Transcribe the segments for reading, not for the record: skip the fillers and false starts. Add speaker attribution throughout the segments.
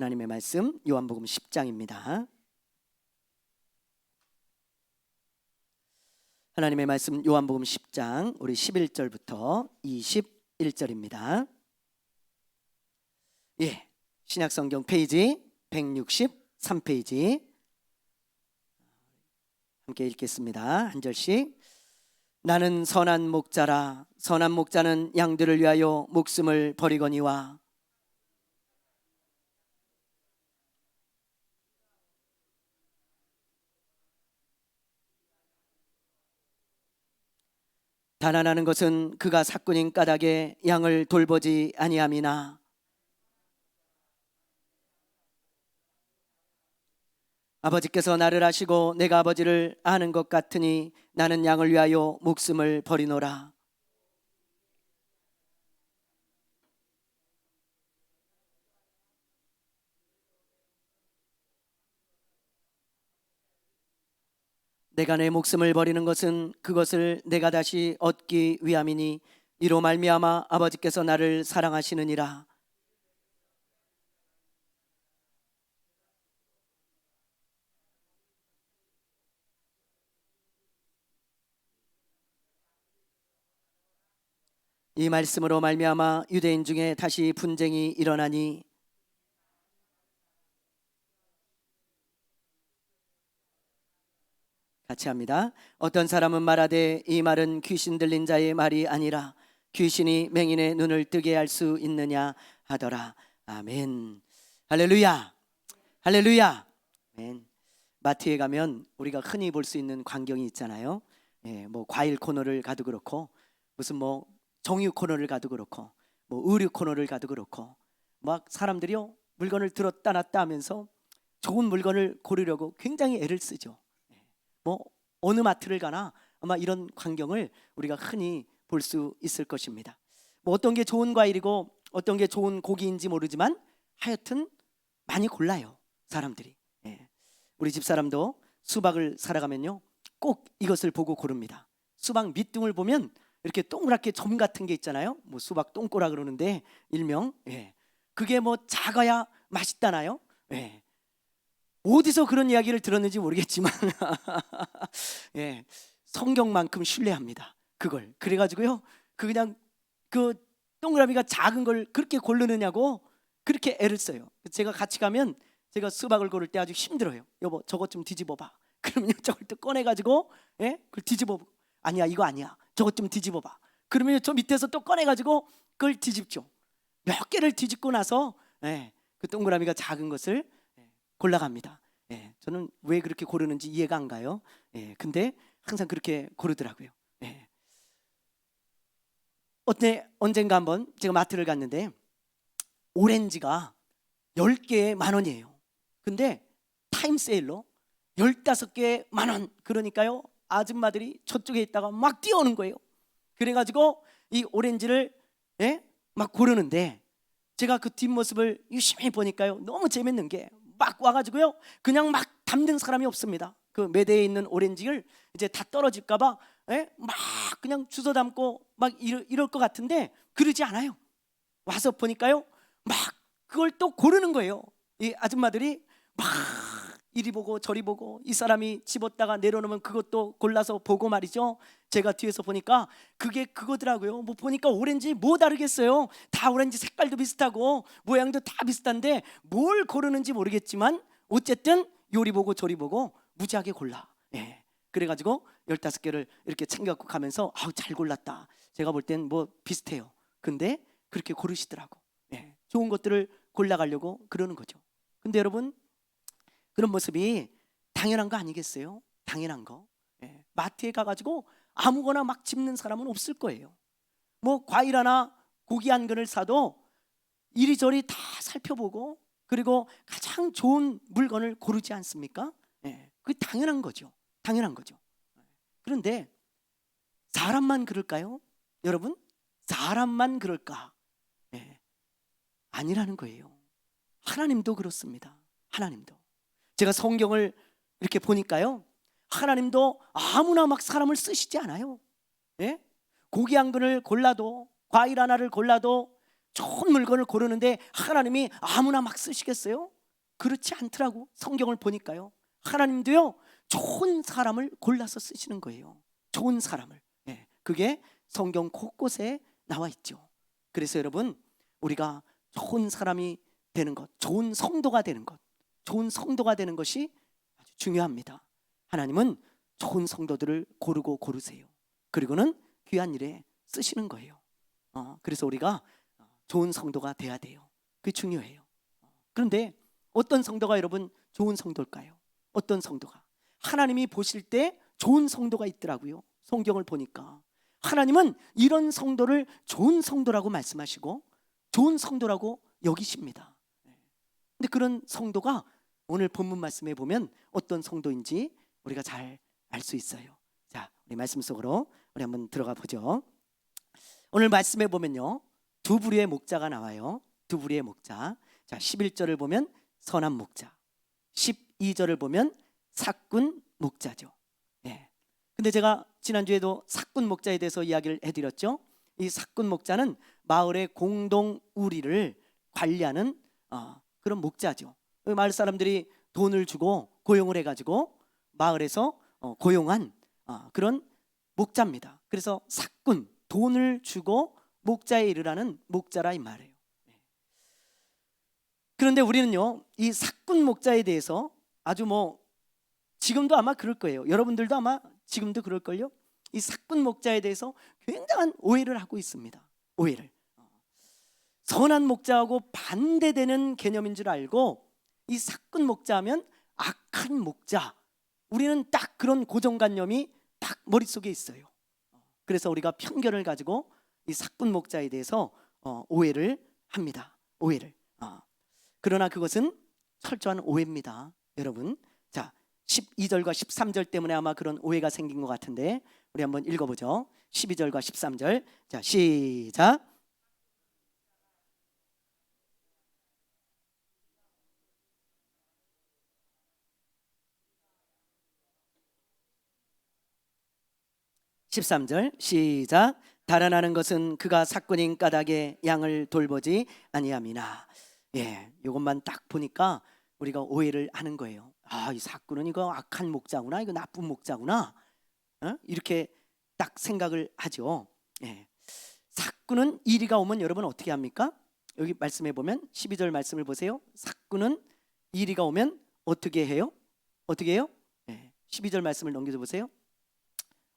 Speaker 1: 하나님의 말씀 요한복음 10장입니다. 하나님의 말씀 요한복음 10장 우리 11절부터 21절입니다. 신약성경 페이지 163페이지 함께 읽겠습니다. 한 절씩. 나는 선한 목자라. 선한 목자는 양들을 위하여 목숨을 버리거니와 단안하는 것은 그가 사꾼인 까닭에 양을 돌보지 아니함이나 아버지께서 나를 아시고 내가 아버지를 아는 것 같으니 나는 양을 위하여 목숨을 버리노라. 내가 내 목숨을 버리는 것은 그것을 내가 다시 얻기 위함이니 이로 말미암아 아버지께서 나를 사랑하시느니라. 이 말씀으로 말미암아 유대인 중에 다시 분쟁이 일어나니 같이 합니다. 어떤 사람은 말하되 이 말은 귀신 들린 자의 말이 아니라 귀신이 맹인의 눈을 뜨게 할 수 있느냐 하더라. 아멘. 할렐루야. 할렐루야. 아멘. 마트에 가면 우리가 흔히 볼 수 있는 광경이 있잖아요. 뭐 과일 코너를 가도 그렇고 무슨 뭐 정육 코너를 가도 그렇고 뭐 의류 코너를 가도 그렇고 막 사람들이요 물건을 들었다 놨다 하면서 좋은 물건을 고르려고 굉장히 애를 쓰죠. 뭐 어느 마트를 가나 아마 이런 광경을 우리가 흔히 볼 수 있을 것입니다. 뭐 어떤 게 좋은 과일이고 어떤 게 좋은 고기인지 모르지만 하여튼 많이 골라요 사람들이. 우리 집사람도 수박을 사러 가면요 꼭 이것을 보고 고릅니다. 수박 밑둥을 보면 이렇게 동그랗게 점 같은 게 있잖아요. 뭐 수박 똥꼬라 그러는데 일명. 그게 뭐 작아야 맛있다나요? 어디서 그런 이야기를 들었는지 모르겠지만 성경만큼 신뢰합니다. 그걸 그래가지고요 그냥 그 동그라미가 작은 걸 그렇게 고르느냐고 그렇게 애를 써요. 제가 같이 가면 제가 수박을 고를 때 아주 힘들어요. 여보 저것 좀 뒤집어봐. 그러면 저걸 또 꺼내가지고 그걸 뒤집어보고 아니야 이거 아니야 저것 좀 뒤집어봐. 그러면 저 밑에서 또 꺼내가지고 그걸 뒤집죠. 몇 개를 뒤집고 나서 그 동그라미가 작은 것을 골라갑니다. 저는 왜 그렇게 고르는지 이해가 안 가요. 근데 항상 그렇게 고르더라고요. 언젠가 한번 제가 마트를 갔는데 오렌지가 10개에 10,000원이에요. 근데 타임세일로 15개에 10,000원. 그러니까요 아줌마들이 저쪽에 있다가 막 뛰어오는 거예요. 그래가지고 이 오렌지를 막 고르는데 제가 그 뒷모습을 유심히 보니까요 너무 재밌는 게 막 와가지고요 그냥 막 담는 사람이 없습니다. 그 매대에 있는 오렌지를 이제 다 떨어질까봐 막 그냥 주워 담고 막 이럴 것 같은데 그러지 않아요. 와서 보니까요 막 그걸 또 고르는 거예요. 이 아줌마들이 막 이리 보고 저리 보고 이 사람이 집었다가 내려놓으면 그것도 골라서 보고 말이죠. 제가 뒤에서 보니까 그게 그거더라고요. 뭐 보니까 오렌지 뭐 다르겠어요. 다 오렌지 색깔도 비슷하고 모양도 다 비슷한데 뭘 고르는지 모르겠지만 어쨌든 요리 보고 저리 보고 무지하게 골라. 그래가지고 15개를 이렇게 챙겨갖고 가면서 아우 잘 골랐다. 제가 볼 땐 뭐 비슷해요. 근데 그렇게 고르시더라고. 좋은 것들을 골라가려고 그러는 거죠. 근데 여러분 그런 모습이 당연한 거 아니겠어요? 당연한 거. 마트에 가가지고 아무거나 막 집는 사람은 없을 거예요. 뭐 과일 하나 고기 한 근을 사도 이리저리 다 살펴보고 그리고 가장 좋은 물건을 고르지 않습니까? 그게 당연한 거죠. 당연한 거죠. 그런데 사람만 그럴까요? 여러분 사람만 그럴까? 아니라는 거예요. 하나님도 그렇습니다. 하나님도. 제가 성경을 이렇게 보니까요 하나님도 아무나 막 사람을 쓰시지 않아요. 고기 한 근을 골라도 과일 하나를 골라도 좋은 물건을 고르는데 하나님이 아무나 막 쓰시겠어요? 그렇지 않더라고. 성경을 보니까요. 하나님도요, 좋은 사람을 골라서 쓰시는 거예요. 좋은 사람을. 예, 그게 성경 곳곳에 나와 있죠. 그래서 여러분, 우리가 좋은 사람이 되는 것, 좋은 성도가 되는 것, 좋은 성도가 되는 것이 아주 중요합니다. 하나님은 좋은 성도들을 고르고 고르세요. 그리고는 귀한 일에 쓰시는 거예요. 그래서 우리가 좋은 성도가 돼야 돼요. 그게 중요해요. 그런데 어떤 성도가 여러분 좋은 성도일까요? 어떤 성도가? 하나님이 보실 때 좋은 성도가 있더라고요. 성경을 보니까 하나님은 이런 성도를 좋은 성도라고 말씀하시고 좋은 성도라고 여기십니다. 근데 그런 성도가 오늘 본문 말씀에 보면 어떤 성도인지 우리가 잘 알 수 있어요. 자, 우리 말씀 속으로 우리 한번 들어가 보죠. 오늘 말씀에 보면요, 두 부류의 목자가 나와요. 두 부류의 목자. 자, 11절을 보면 선한 목자, 12절을 보면 삭군 목자죠. 예. 근데 제가 지난주에도 삭군 목자에 대해서 이야기를 해드렸죠. 이 삭군 목자는 마을의 공동 우리를 관리하는 그런 목자죠. 마을 사람들이 돈을 주고 고용을 해가지고 마을에서 고용한 그런 목자입니다. 그래서 삭군, 돈을 주고 목자에 이르라는 목자라 이 말이에요. 그런데 우리는요, 이 삭군 목자에 대해서 아주 지금도 아마 그럴 거예요. 여러분들도 아마 지금도 그럴걸요. 이 삭군 목자에 대해서 굉장한 오해를 하고 있습니다. 오해를. 선한 목자하고 반대되는 개념인 줄 알고 이 삭군 목자하면 악한 목자, 우리는 딱 그런 고정관념이 딱 머릿속에 있어요. 그래서 우리가 편견을 가지고 이 삭군 목자에 대해서 오해를 합니다. 오해를. 그러나 그것은 철저한 오해입니다, 여러분. 자, 12절과 13절 때문에 아마 그런 오해가 생긴 것 같은데 우리 한번 읽어보죠. 12절과 13절. 자, 시작. (13절) 시작. 달아나는 것은 그가 삭군인 까닭에 양을 돌보지 아니함이나. 예, 이것만 딱 보니까 우리가 오해를 하는 거예요. 이 삭군은 이거 악한 목자구나, 이거 나쁜 목자구나, 이렇게 딱 생각을 하죠. 예. 삭군은 이리가 오면 여러분 어떻게 합니까? 여기 말씀해 보면 12절 말씀을 보세요. 삭군은 이리가 오면 어떻게 해요? 어떻게 해요? 예. 12절 말씀을 넘겨줘 보세요.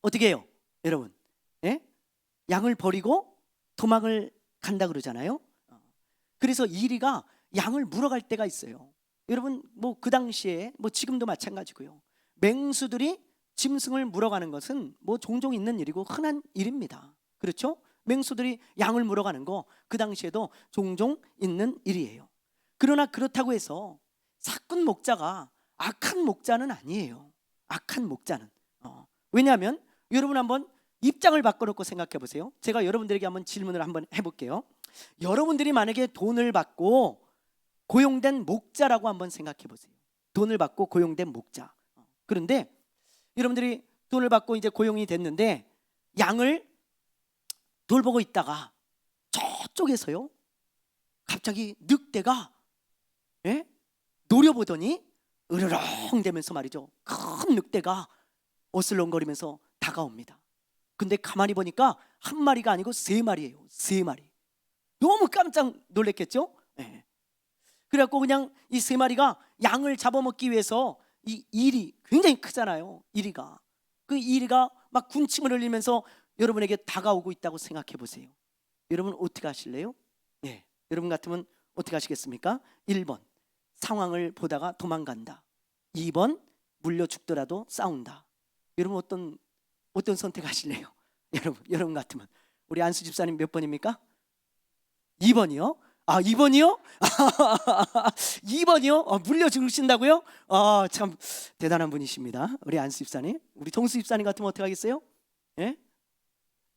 Speaker 1: 어떻게 해요, 여러분? 예? 양을 버리고 도망을 간다 그러잖아요. 그래서 이리가 양을 물어갈 때가 있어요. 여러분, 그 당시에 지금도 마찬가지고요. 맹수들이 짐승을 물어가는 것은 종종 있는 일이고 흔한 일입니다. 그렇죠? 맹수들이 양을 물어가는 거 그 당시에도 종종 있는 일이에요. 그러나 그렇다고 해서 삭군 목자가 악한 목자는 아니에요. 악한 목자는. 왜냐하면 여러분 한번 입장을 바꿔놓고 생각해 보세요. 제가 여러분들에게 한번 질문을 한번 해볼게요. 여러분들이 만약에 돈을 받고 고용된 목자라고 한번 생각해 보세요. 돈을 받고 고용된 목자. 그런데 여러분들이 돈을 받고 이제 고용이 됐는데 양을 돌보고 있다가 저쪽에서요, 갑자기 늑대가 노려보더니 으르렁 대면서 말이죠, 큰 늑대가 어슬렁거리면서 다가옵니다. 근데 가만히 보니까 한 마리가 아니고 세 마리예요. 세 마리. 너무 깜짝 놀랐겠죠? 네. 그래갖고 그냥 이 세 마리가 양을 잡아먹기 위해서 이 이리 굉장히 크잖아요. 이리가. 그 이리가 막 군침을 흘리면서 여러분에게 다가오고 있다고 생각해 보세요. 여러분 어떻게 하실래요? 네. 여러분 같으면 어떻게 하시겠습니까? 1번 상황을 보다가 도망간다. 2번 물려 죽더라도 싸운다. 여러분 어떤 선택하실래요? 여러분 같으면. 우리 안수 집사님 몇 번입니까? 2번이요? 2번이요? 2번이요? 물려 죽으신다고요? 참 대단한 분이십니다. 우리 안수 집사님. 우리 동수 집사님 같으면 어떻게 하겠어요? 예?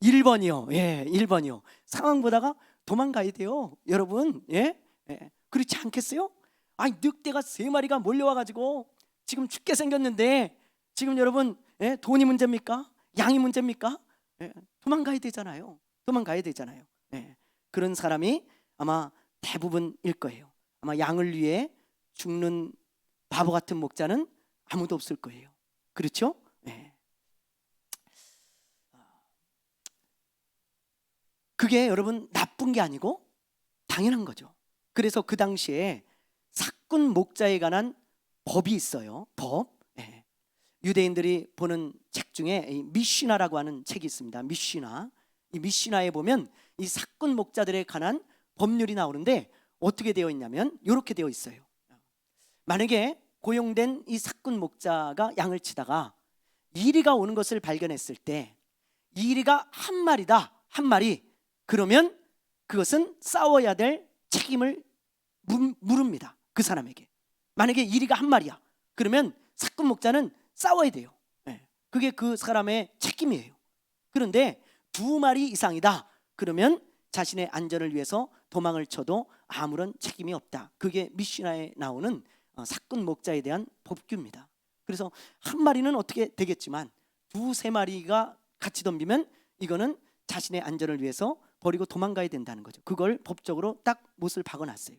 Speaker 1: 1번이요. 예, 1번이요. 상황 보다가 도망가야 돼요, 여러분. 예? 예. 그렇지 않겠어요? 늑대가 세 마리가 몰려와가지고 지금 죽게 생겼는데 지금 여러분, 돈이 문제입니까? 양이 문제입니까? 도망가야 되잖아요. 도망가야 되잖아요. 그런 사람이 아마 대부분일 거예요. 아마 양을 위해 죽는 바보 같은 목자는 아무도 없을 거예요. 그렇죠? 네. 그게 여러분 나쁜 게 아니고 당연한 거죠. 그래서 그 당시에 사꾼 목자에 관한 법이 있어요. 법. 네. 유대인들이 보는 책 중에 이 미시나라고 하는 책이 있습니다. 미시나. 이 미시나에 보면 이 사꾼 목자들에 관한 법률이 나오는데 어떻게 되어 있냐면 이렇게 되어 있어요. 만약에 고용된 이 사꾼 목자가 양을 치다가 이리가 오는 것을 발견했을 때 이리가 한 마리다, 한 마리, 그러면 그것은 싸워야 될 책임을 물습니다. 그 사람에게. 만약에 이리가 한 마리야, 그러면 사꾼 목자는 싸워야 돼요. 그게 그 사람의 책임이에요. 그런데 두 마리 이상이다, 그러면 자신의 안전을 위해서 도망을 쳐도 아무런 책임이 없다. 그게 미시나에 나오는 사꾼 목자에 대한 법규입니다. 그래서 한 마리는 어떻게 되겠지만 두세 마리가 같이 덤비면 이거는 자신의 안전을 위해서 버리고 도망가야 된다는 거죠. 그걸 법적으로 딱 못을 박아놨어요.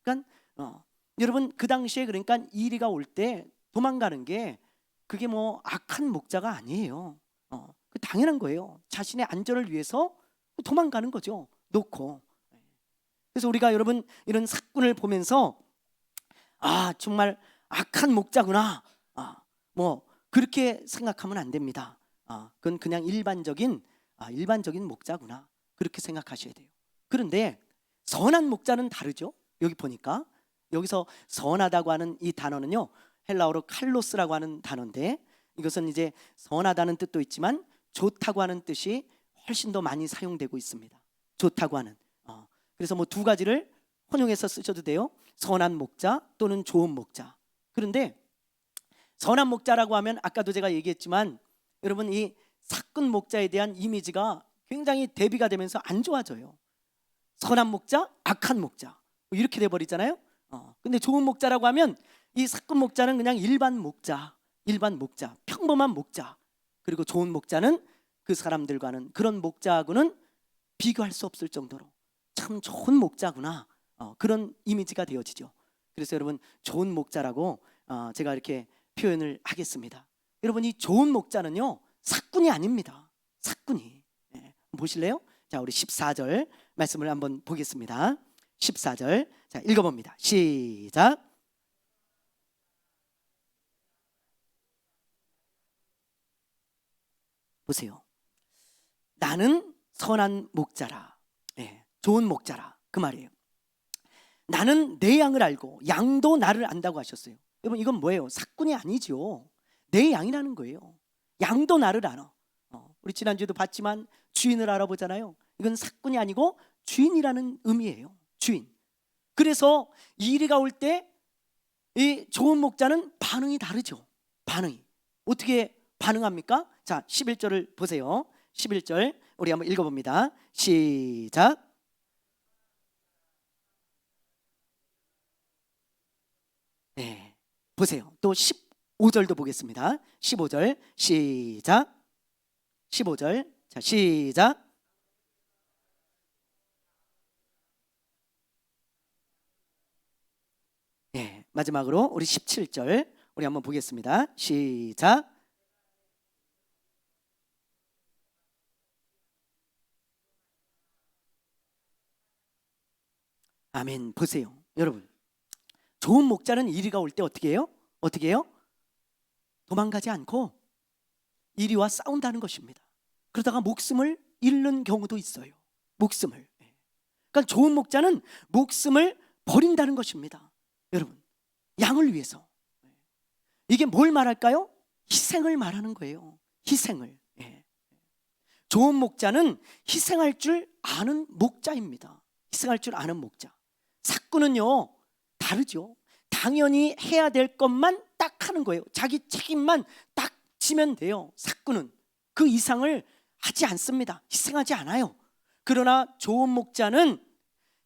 Speaker 1: 그러니까 여러분 그 당시에 그러니까 이리가 올 때 도망가는 게 그게 뭐 악한 목자가 아니에요. 당연한 거예요. 자신의 안전을 위해서 도망가는 거죠. 놓고. 그래서 우리가 여러분 이런 사꾼을 보면서 아 정말 악한 목자구나, 뭐 그렇게 생각하면 안 됩니다. 그건 그냥 일반적인 목자구나, 그렇게 생각하셔야 돼요. 그런데 선한 목자는 다르죠. 여기 보니까 여기서 선하다고 하는 이 단어는요, 헬라어로 칼로스라고 하는 단어인데 이것은 이제 선하다는 뜻도 있지만 좋다고 하는 뜻이 훨씬 더 많이 사용되고 있습니다. 좋다고 하는. 그래서 뭐 두 가지를 혼용해서 쓰셔도 돼요. 선한 목자 또는 좋은 목자. 그런데 선한 목자라고 하면 아까도 제가 얘기했지만 여러분 이 사꾼 목자에 대한 이미지가 굉장히 대비가 되면서 안 좋아져요. 선한 목자, 악한 목자 이렇게 돼버리잖아요. 근데 좋은 목자라고 하면 이 사꾼 목자는 그냥 일반 목자, 평범한 목자. 그리고 좋은 목자는 그 사람들과는, 그런 목자하고는 비교할 수 없을 정도로 참 좋은 목자구나, 그런 이미지가 되어지죠. 그래서 여러분 좋은 목자라고 제가 이렇게 표현을 하겠습니다. 여러분 이 좋은 목자는요 사꾼이 아닙니다. 사꾼이. 보실래요? 자, 우리 14절 말씀을 한번 보겠습니다. 14절 자 읽어봅니다. 시작. 보세요. 나는 선한 목자라, 좋은 목자라, 그 말이에요. 나는 내 양을 알고 양도 나를 안다고 하셨어요. 여러분 이건 뭐예요? 사꾼이 아니죠. 내 양이라는 거예요. 양도 나를 알아. 우리 지난주에도 봤지만 주인을 알아보잖아요. 이건 사꾼이 아니고 주인이라는 의미예요. 주인. 그래서 이리가 올 때 이 좋은 목자는 반응이 다르죠. 반응이 어떻게 반응합니까? 자 11절을 보세요. 11절 우리 한번 읽어봅니다. 시작. 네, 보세요. 또 15절도 보겠습니다. 15절 시작. 15절 자 시작. 네, 마지막으로 우리 17절 우리 한번 보겠습니다. 시작. 아멘. 보세요 여러분, 좋은 목자는 이리가 올 때 어떻게 해요? 도망가지 않고 이리와 싸운다는 것입니다. 그러다가 목숨을 잃는 경우도 있어요. 목숨을. 그러니까 좋은 목자는 목숨을 버린다는 것입니다. 여러분 양을 위해서. 이게 뭘 말할까요? 희생을 말하는 거예요. 희생을. 좋은 목자는 희생할 줄 아는 목자입니다. 희생할 줄 아는 목자. 사꾼은요 다르죠. 당연히 해야 될 것만 딱 하는 거예요. 자기 책임만 딱 지면 돼요. 사꾼은 그 이상을 하지 않습니다. 희생하지 않아요. 그러나 좋은 목자는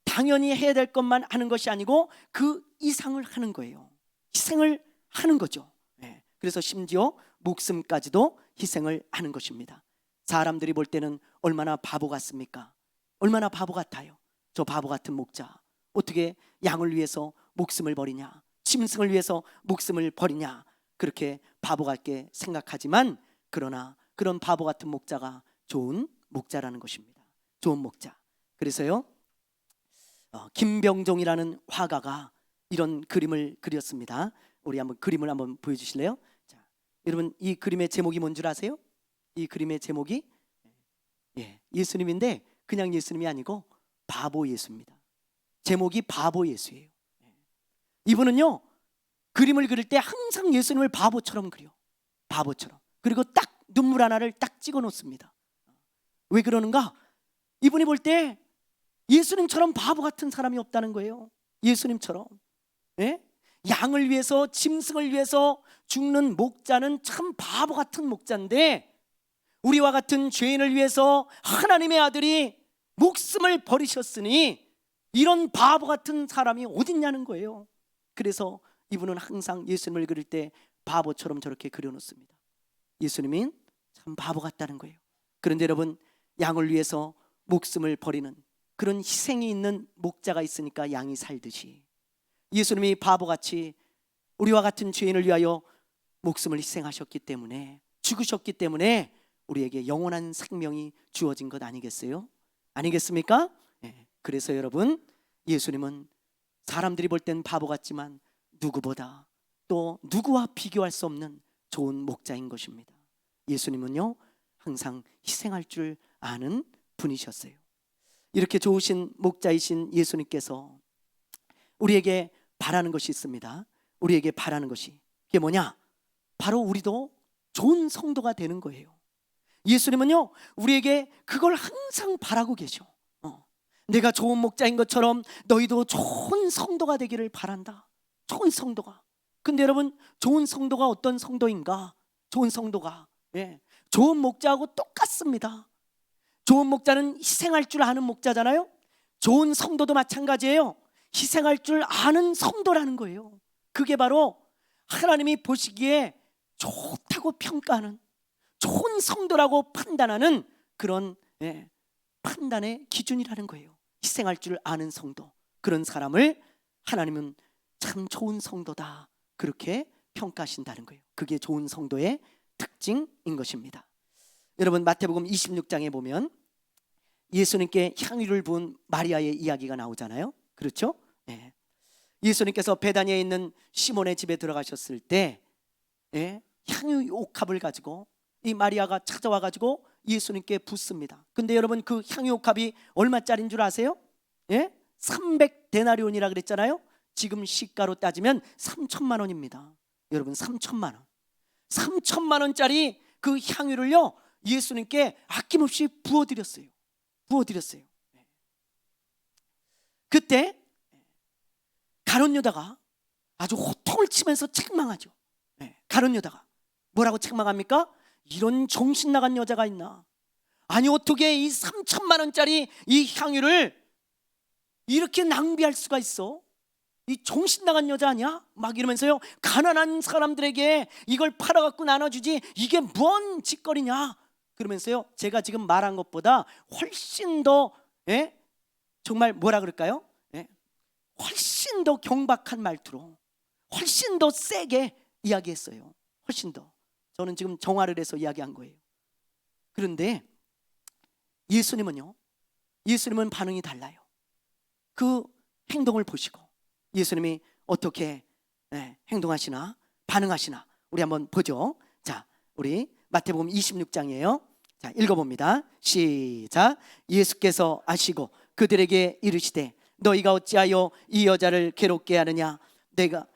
Speaker 1: 당연히 해야 될 것만 하는 것이 아니고 그 이상을 하는 거예요. 희생을 하는 거죠. 그래서 심지어 목숨까지도 희생을 하는 것입니다. 사람들이 볼 때는 얼마나 바보 같습니까? 얼마나 바보 같아요. 저 바보 같은 목자, 어떻게 양을 위해서 목숨을 버리냐, 짐승을 위해서 목숨을 버리냐, 그렇게 바보 같게 생각하지만 그러나 그런 바보 같은 목자가 좋은 목자라는 것입니다. 좋은 목자. 그래서요, 김병종이라는 화가가 이런 그림을 그렸습니다. 우리 한번 그림을 한번 보여주실래요? 자, 여러분, 이 그림의 제목이 뭔 줄 아세요? 이 그림의 제목이 예수님인데 그냥 예수님이 아니고 바보 예수입니다. 제목이 바보 예수예요. 이분은요, 그림을 그릴 때 항상 예수님을 바보처럼 그려. 바보처럼. 그리고 딱 눈물 하나를 딱 찍어 놓습니다. 왜 그러는가? 이분이 볼 때 예수님처럼 바보 같은 사람이 없다는 거예요. 예수님처럼. 양을 위해서, 짐승을 위해서 죽는 목자는 참 바보 같은 목자인데, 우리와 같은 죄인을 위해서 하나님의 아들이 목숨을 버리셨으니 이런 바보 같은 사람이 어딨냐는 거예요. 그래서 이분은 항상 예수님을 그릴 때 바보처럼 저렇게 그려놓습니다. 예수님은 참 바보 같다는 거예요. 그런데 여러분, 양을 위해서 목숨을 버리는 그런 희생이 있는 목자가 있으니까 양이 살듯이 예수님이 바보같이 우리와 같은 죄인을 위하여 목숨을 희생하셨기 때문에, 죽으셨기 때문에 우리에게 영원한 생명이 주어진 것 아니겠어요? 아니겠습니까? 그래서 여러분, 예수님은 사람들이 볼 땐 바보 같지만 누구보다, 또 누구와 비교할 수 없는 좋은 목자인 것입니다. 예수님은요, 항상 희생할 줄 아는 분이셨어요. 이렇게 좋으신 목자이신 예수님께서 우리에게 바라는 것이 있습니다. 우리에게 바라는 것이, 그게 뭐냐? 바로 우리도 좋은 성도가 되는 거예요. 예수님은요, 우리에게 그걸 항상 바라고 계셔. 내가 좋은 목자인 것처럼 너희도 좋은 성도가 되기를 바란다. 좋은 성도가. 근데 여러분, 좋은 성도가 어떤 성도인가? 좋은 성도가, 좋은 목자하고 똑같습니다. 좋은 목자는 희생할 줄 아는 목자잖아요. 좋은 성도도 마찬가지예요. 희생할 줄 아는 성도라는 거예요. 그게 바로 하나님이 보시기에 좋다고 평가하는, 좋은 성도라고 판단하는 그런 판단의 기준이라는 거예요. 희생할 줄 아는 성도, 그런 사람을 하나님은 참 좋은 성도다, 그렇게 평가하신다는 거예요. 그게 좋은 성도의 특징인 것입니다. 여러분, 마태복음 26장에 보면 예수님께 향유를 부은 마리아의 이야기가 나오잖아요. 그렇죠? 예수님께서 베다니에 있는 시몬의 집에 들어가셨을 때 향유 옥합을 가지고 이 마리아가 찾아와 가지고 예수님께 붓습니다. 근데 여러분, 그 향유 옥합이 얼마짜리인 줄 아세요? 300데나리온이라 그랬잖아요. 지금 시가로 따지면 3천만 원입니다. 여러분, 3천만 원. 3천만 원짜리 그 향유를요, 예수님께 아낌없이 부어드렸어요. 부어드렸어요. 그때 가룟 유다가 아주 호통을 치면서 책망하죠. 가룟 유다가 뭐라고 책망합니까? 이런 정신 나간 여자가 있나? 아니, 어떻게 이 3천만 원짜리 이 향유를 이렇게 낭비할 수가 있어? 이 정신 나간 여자 아니야? 막 이러면서요, 가난한 사람들에게 이걸 팔아갖고 나눠주지, 이게 뭔 짓거리냐? 그러면서요, 제가 지금 말한 것보다 훨씬 더 정말 뭐라 그럴까요? 훨씬 더 경박한 말투로, 훨씬 더 세게 이야기했어요. 훨씬 더. 저는 지금 정화를 해서 이야기한 거예요. 그런데 예수님은요, 예수님은 반응이 달라요. 그 행동을 보시고 예수님이 어떻게 행동하시나, 반응하시나, 우리 한번 보죠. 자, 우리 마태복음 26장이에요. 자, 읽어봅니다. 시작. 예수께서 아시고 그들에게 이르시되 너희가 어찌하여 이 여자를 괴롭게 하느냐? 내가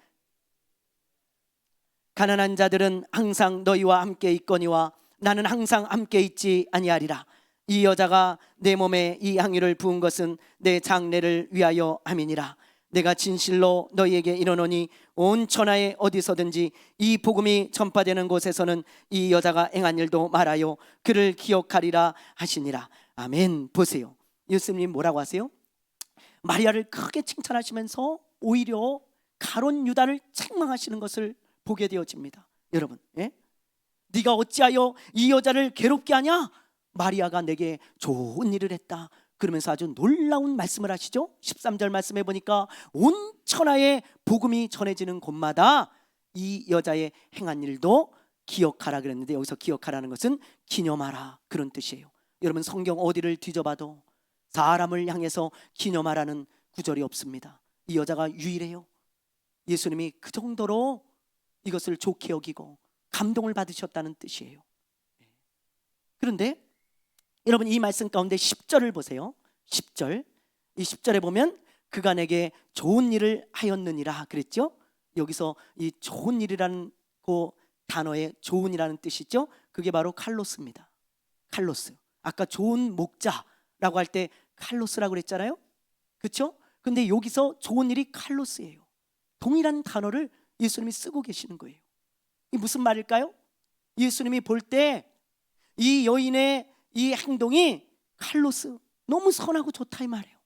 Speaker 1: 가난한 자들은 항상 너희와 함께 있거니와 나는 항상 함께 있지 아니하리라. 이 여자가 내 몸에 이 향유를 부은 것은 내 장례를 위하여 함이니라. 내가 진실로 너희에게 이르노니 온 천하에 어디서든지 이 복음이 전파되는 곳에서는 이 여자가 행한 일도 말하여 그를 기억하리라 하시니라. 아멘. 보세요, 예수님 뭐라고 하세요? 마리아를 크게 칭찬하시면서 오히려 가룟 유다를 책망하시는 것을 보게 되어집니다. 여러분, 네가 어찌하여 이 여자를 괴롭게 하냐? 마리아가 내게 좋은 일을 했다, 그러면서 아주 놀라운 말씀을 하시죠. 13절 말씀해 보니까 온 천하에 복음이 전해지는 곳마다 이 여자의 행한 일도 기억하라 그랬는데, 여기서 기억하라는 것은 기념하라 그런 뜻이에요. 여러분, 성경 어디를 뒤져봐도 사람을 향해서 기념하라는 구절이 없습니다. 이 여자가 유일해요. 예수님이 그 정도로 이것을 좋게 여기고 감동을 받으셨다는 뜻이에요. 그런데 여러분, 이 말씀 가운데 10절을 보세요. 10절, 이 10절에 보면 그가 내게 좋은 일을 하였느니라 그랬죠. 여기서 이 좋은 일이라는 그 단어의 좋은이라는 뜻이죠. 그게 바로 칼로스입니다. 칼로스. 아까 좋은 목자라고 할 때 칼로스라고 그랬잖아요. 그렇죠? 근데 여기서 좋은 일이 칼로스예요. 동일한 단어를 예수님이 쓰고 계시는 거예요. 이 무슨 말일까요? 예수님이 볼 때 이 여인의 이 행동이 칼로스, 너무 선하고 좋다 이 말이에요.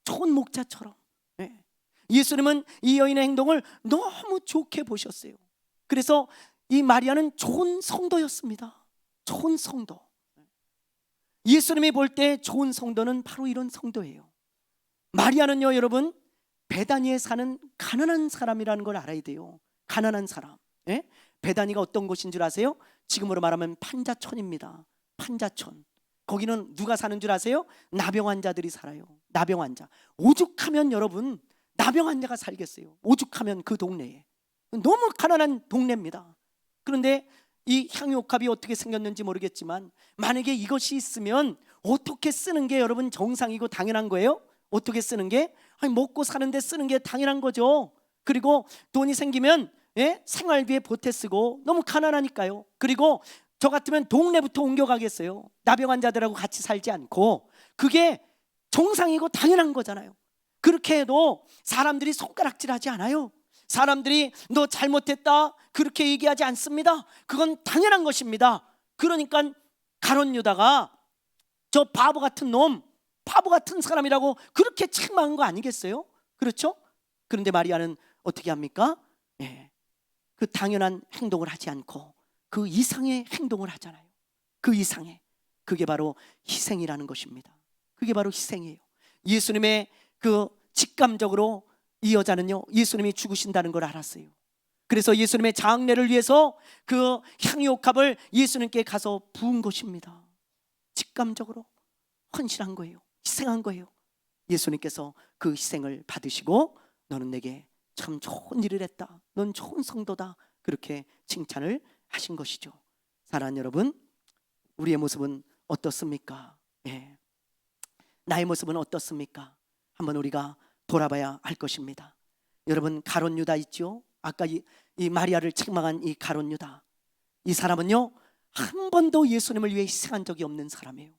Speaker 1: 좋은 목자처럼. 네. 예수님은 이 여인의 행동을 너무 좋게 보셨어요. 그래서 이 마리아는 좋은 성도였습니다. 좋은 성도. 예수님이 볼 때 좋은 성도는 바로 이런 성도예요. 마리아는요, 여러분, 베다니에 사는 가난한 사람이라는 걸 알아야 돼요. 가난한 사람. 예? 베다니가 어떤 곳인 줄 아세요? 지금으로 말하면 판자촌입니다. 판자촌. 거기는 누가 사는 줄 아세요? 나병 환자들이 살아요. 나병 환자. 오죽하면 여러분, 나병 환자가 살겠어요. 오죽하면 그 동네에. 너무 가난한 동네입니다. 그런데 이 향유옥합이 어떻게 생겼는지 모르겠지만 만약에 이것이 있으면 어떻게 쓰는 게 여러분 정상이고 당연한 거예요? 어떻게 쓰는 게? 아니, 먹고 사는데 쓰는 게 당연한 거죠. 그리고 돈이 생기면 생활비에 보태 쓰고, 너무 가난하니까요. 그리고 저 같으면 동네부터 옮겨가겠어요. 나병 환자들하고 같이 살지 않고. 그게 정상이고 당연한 거잖아요. 그렇게 해도 사람들이 손가락질하지 않아요. 사람들이 너 잘못했다 그렇게 얘기하지 않습니다. 그건 당연한 것입니다. 그러니까 가룟 유다가 저 바보 같은 놈, 바보 같은 사람이라고 그렇게 책망한 거 아니겠어요? 그렇죠? 그런데 마리아는 어떻게 합니까? 그 당연한 행동을 하지 않고 그 이상의 행동을 하잖아요. 그 이상의. 그게 바로 희생이라는 것입니다. 그게 바로 희생이에요. 예수님의 그 직감적으로 이 여자는요, 예수님이 죽으신다는 걸 알았어요. 그래서 예수님의 장례를 위해서 그 향유옥합을 예수님께 가서 부은 것입니다. 직감적으로 헌신한 거예요. 희생한 거예요. 예수님께서 그 희생을 받으시고 너는 내게 참 좋은 일을 했다, 넌 좋은 성도다, 그렇게 칭찬을 하신 것이죠. 사랑하는 여러분, 우리의 모습은 어떻습니까? 나의 모습은 어떻습니까? 한번 우리가 돌아봐야 할 것입니다. 여러분, 가룟 유다 있죠? 아까 이 마리아를 책망한 이 가룟 유다, 이 사람은요 한 번도 예수님을 위해 희생한 적이 없는 사람이에요.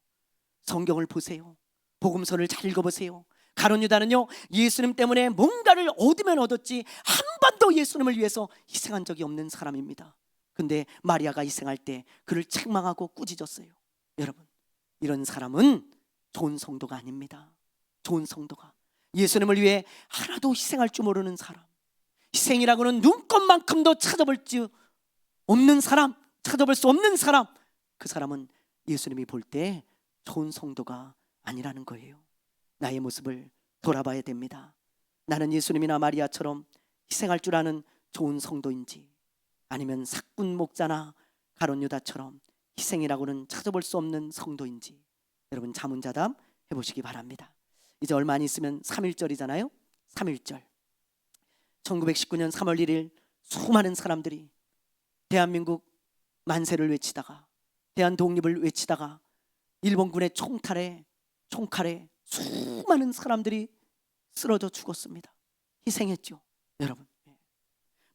Speaker 1: 성경을 보세요. 복음서를 잘 읽어보세요. 가룟 유다는요 예수님 때문에 뭔가를 얻으면 얻었지 한 번도 예수님을 위해서 희생한 적이 없는 사람입니다. 근데 마리아가 희생할 때 그를 책망하고 꾸짖었어요. 여러분, 이런 사람은 좋은 성도가 아닙니다. 좋은 성도가, 예수님을 위해 하나도 희생할 줄 모르는 사람, 희생이라고는 눈꼽만큼도 찾아볼 수 없는 사람, 찾아볼 수 없는 사람, 그 사람은 예수님이 볼 때 좋은 성도가 아니라는 거예요. 나의 모습을 돌아봐야 됩니다. 나는 예수님이나 마리아처럼 희생할 줄 아는 좋은 성도인지, 아니면 사꾼 목자나 가룟 유다처럼 희생이라고는 찾아볼 수 없는 성도인지, 여러분 자문자답 해보시기 바랍니다. 이제 얼마 안 있으면 3.1절이잖아요. 3.1절. 1919년 3월 1일 수많은 사람들이 대한민국 만세를 외치다가, 대한 독립을 외치다가 일본군의 총칼에 수많은 사람들이 쓰러져 죽었습니다. 희생했죠. 여러분,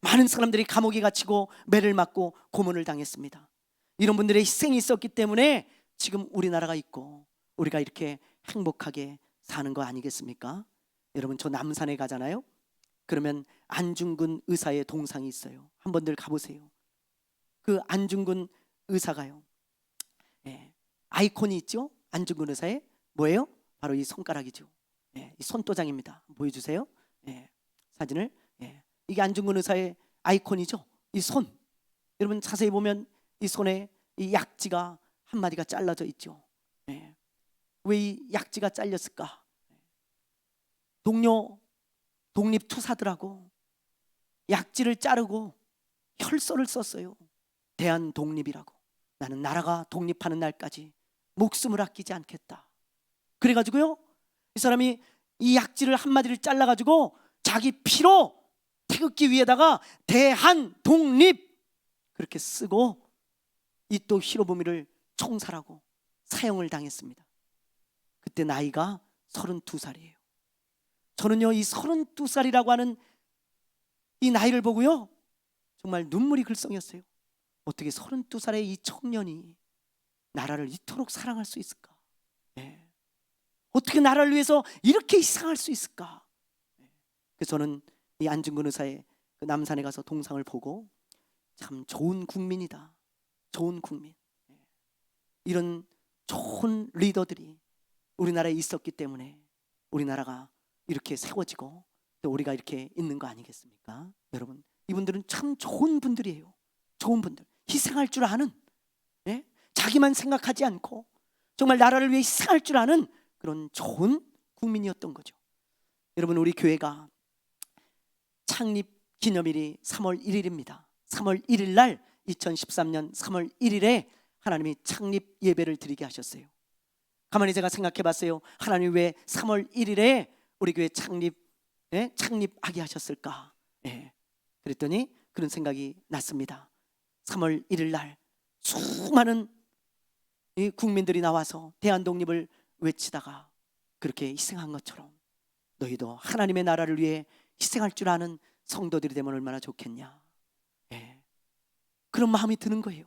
Speaker 1: 많은 사람들이 감옥에 갇히고 매를 맞고 고문을 당했습니다. 이런 분들의 희생이 있었기 때문에 지금 우리나라가 있고 우리가 이렇게 행복하게 사는 거 아니겠습니까? 여러분, 저 남산에 가잖아요. 그러면 안중근 의사의 동상이 있어요. 한번들 가보세요. 그 안중근 의사가요, 아이콘이 있죠. 안중근 의사의 뭐예요? 바로 이 손가락이죠. 이 손도장입니다. 보여주세요. 사진을. 이게 안중근 의사의 아이콘이죠. 이 손. 여러분 자세히 보면 이 손에 이 약지가 한 마디가 잘라져 있죠. 왜 이 약지가 잘렸을까? 동료 독립투사들하고 약지를 자르고 혈서를 썼어요. 대한 독립이라고. 나는 나라가 독립하는 날까지 목숨을 아끼지 않겠다. 그래가지고요, 이 사람이 이 약지를 한마디를 잘라가지고 자기 피로 태극기 위에다가 대한 독립 그렇게 쓰고 이토 히로부미를 총살하고 사형을 당했습니다. 그때 나이가 32살이에요. 저는요, 이 32살이라고 하는 이 나이를 보고요, 정말 눈물이 글썽였어요. 어떻게 32살의 이 청년이 나라를 이토록 사랑할 수 있을까? 네. 어떻게 나라를 위해서 이렇게 희생할 수 있을까? 그래서 저는 이 안중근 의사의 그 남산에 가서 동상을 보고 참 좋은 국민이다. 좋은 국민. 이런 좋은 리더들이 우리나라에 있었기 때문에 우리나라가 이렇게 세워지고 또 우리가 이렇게 있는 거 아니겠습니까? 여러분, 이분들은 참 좋은 분들이에요. 좋은 분들, 희생할 줄 아는, 예? 자기만 생각하지 않고 정말 나라를 위해 희생할 줄 아는 그런 좋은 국민이었던 거죠. 여러분, 우리 교회가 창립 기념일이 3월 1일입니다. 3월 1일 날 2013년 3월 1일에 하나님이 창립 예배를 드리게 하셨어요. 가만히 제가 생각해 봤어요. 하나님이 왜 3월 1일에 우리 교회 창립하게 하셨을까? 그랬더니 그런 생각이 났습니다. 3월 1일 날 수많은 이 국민들이 나와서 대한독립을 외치다가 그렇게 희생한 것처럼 너희도 하나님의 나라를 위해 희생할 줄 아는 성도들이 되면 얼마나 좋겠냐. 그런 마음이 드는 거예요.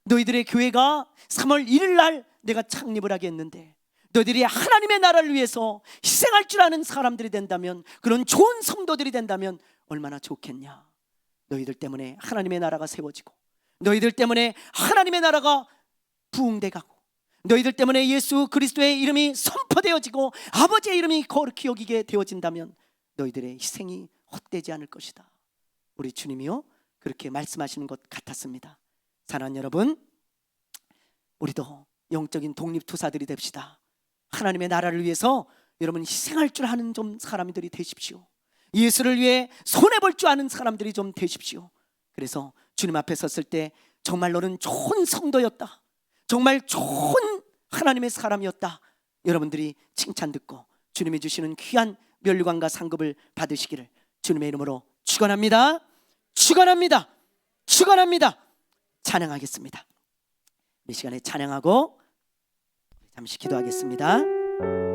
Speaker 1: 너희들의 교회가 3월 1일 날 내가 창립을 하게 했는데 너희들이 하나님의 나라를 위해서 희생할 줄 아는 사람들이 된다면, 그런 좋은 성도들이 된다면 얼마나 좋겠냐. 너희들 때문에 하나님의 나라가 세워지고, 너희들 때문에 하나님의 나라가 부흥돼 가고, 너희들 때문에 예수 그리스도의 이름이 선포되어지고 아버지의 이름이 거룩히 여기게 되어진다면 너희들의 희생이 헛되지 않을 것이다. 우리 주님이요, 그렇게 말씀하시는 것 같았습니다. 사랑하는 여러분, 우리도 영적인 독립투사들이 됩시다. 하나님의 나라를 위해서 여러분 희생할 줄 아는 좀 사람들이 되십시오. 예수를 위해 손해볼 줄 아는 사람들이 좀 되십시오. 그래서 주님 앞에 섰을 때 정말 너는 좋은 성도였다, 정말 좋은 하나님의 사람이었다, 여러분들이 칭찬 듣고 주님이 주시는 귀한 면류관과 상급을 받으시기를 주님의 이름으로 축원합니다. 축원합니다. 축원합니다. 찬양하겠습니다. 이 시간에 찬양하고 잠시 기도하겠습니다.